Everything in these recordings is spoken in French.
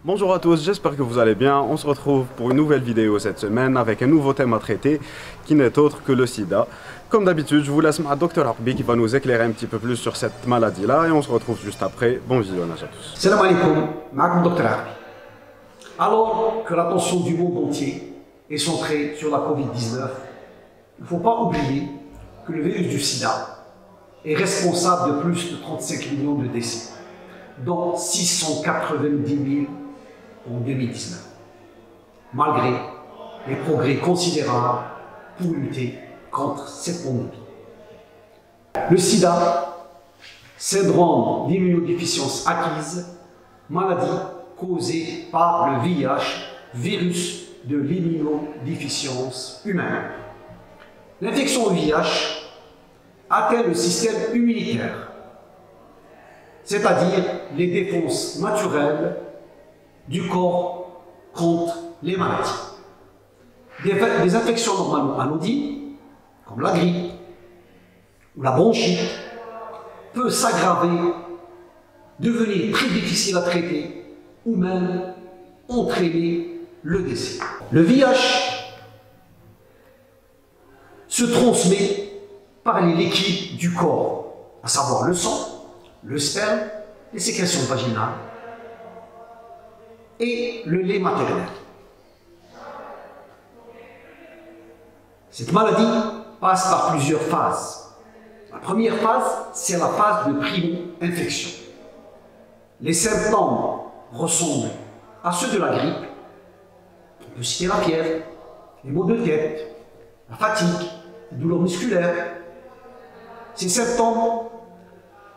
Bonjour à tous, j'espère que vous allez bien. On se retrouve pour une nouvelle vidéo cette semaine avec un nouveau thème à traiter qui n'est autre que le sida. Comme d'habitude, je vous laisse avec Dr Arbi qui va nous éclairer un petit peu plus sur cette maladie-là et on se retrouve juste après. Bon visionnage à tous. Salam alaikum, Ma'akoum Dr Arbi. Alors que l'attention du monde entier est centrée sur la Covid-19, il ne faut pas oublier que le virus du sida est responsable de plus de 35 millions de décès, dont 690 000 en 2019, malgré les progrès considérables pour lutter contre cette pandémie. Le sida, syndrome d'immunodéficience acquise, maladie causée par le VIH, virus de l'immunodéficience humaine. L'infection au VIH atteint le système immunitaire, c'est-à-dire les défenses naturelles du corps contre les maladies. Des infections normalement anodines, comme la grippe ou la bronchite, peuvent s'aggraver, devenir très difficile à traiter ou même entraîner le décès. Le VIH se transmet par les liquides du corps, à savoir le sang, le sperme, les sécrétions vaginales et le lait maternel. Cette maladie passe par plusieurs phases. La première phase, c'est la phase de primo-infection. Les symptômes ressemblent à ceux de la grippe. On peut citer la fièvre, les maux de tête, la fatigue, les douleurs musculaires. Ces symptômes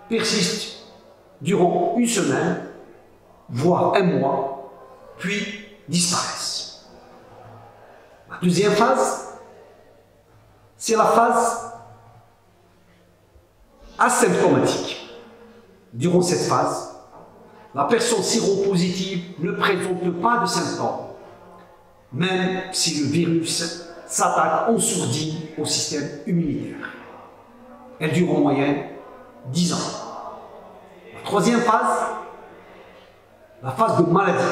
persistent durant une semaine, voire un mois, puis disparaissent. La deuxième phase, c'est la phase asymptomatique. Durant cette phase, la personne séropositive ne présente pas de symptômes, même si le virus s'attaque en sourdine au système immunitaire. Elle dure en moyenne 10 ans. La troisième phase, la phase de maladie.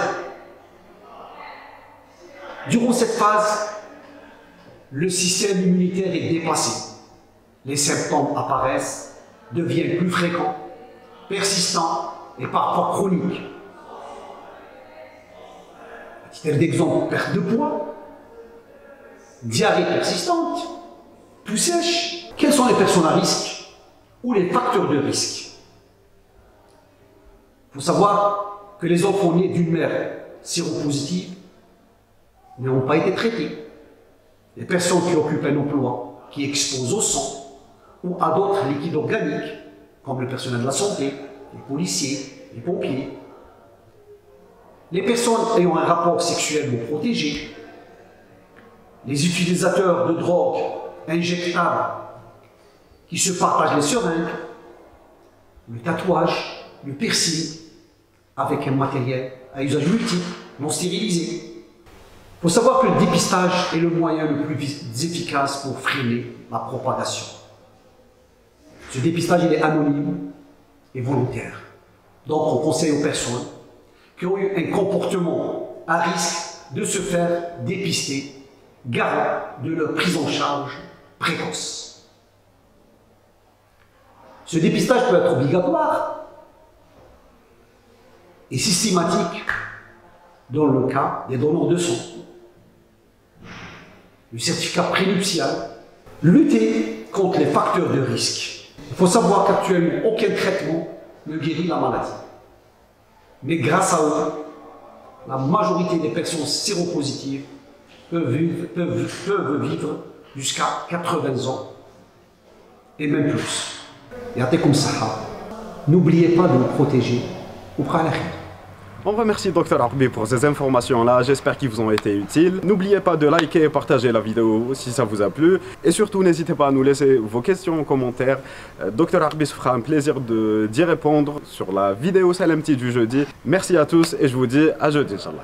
Durant cette phase, le système immunitaire est dépassé. Les symptômes apparaissent, deviennent plus fréquents, persistants et parfois chroniques. À titre d'exemple, perte de poids, diarrhée persistante, toux sèche. Quelles sont les personnes à risque ou les facteurs de risque? Il faut savoir que les enfants nés d'une mère séropositive n'ont pas été traités. Les personnes qui occupent un emploi qui expose au sang ou à d'autres liquides organiques, comme le personnel de la santé, les policiers, les pompiers, les personnes ayant un rapport sexuel non protégé, les utilisateurs de drogues injectables qui se partagent les seringues, le tatouage, le piercing, avec un matériel à usage multiple, non stérilisé. Il faut savoir que le dépistage est le moyen le plus efficace pour freiner la propagation. Ce dépistage il est anonyme et volontaire. Donc on conseille aux personnes qui ont eu un comportement à risque de se faire dépister, garant de leur prise en charge précoce. Ce dépistage peut être obligatoire et systématique dans le cas des donneurs de sang. Le certificat prénuptial, lutter contre les facteurs de risque. Il faut savoir qu'actuellement, aucun traitement ne guérit la maladie. Mais grâce à eux, la majorité des personnes séropositives peuvent vivre jusqu'à 80 ans et même plus. Ya'tikum saha. N'oubliez pas de vous protéger. Ou prendre la khir. On remercie Dr Arbi pour ces informations-là, j'espère qu'ils vous ont été utiles. N'oubliez pas de liker et partager la vidéo si ça vous a plu. Et surtout, n'hésitez pas à nous laisser vos questions en commentaire. Dr Arbi se fera un plaisir d'y répondre sur la vidéo Salamti du jeudi. Merci à tous et je vous dis à jeudi, Inch'Allah.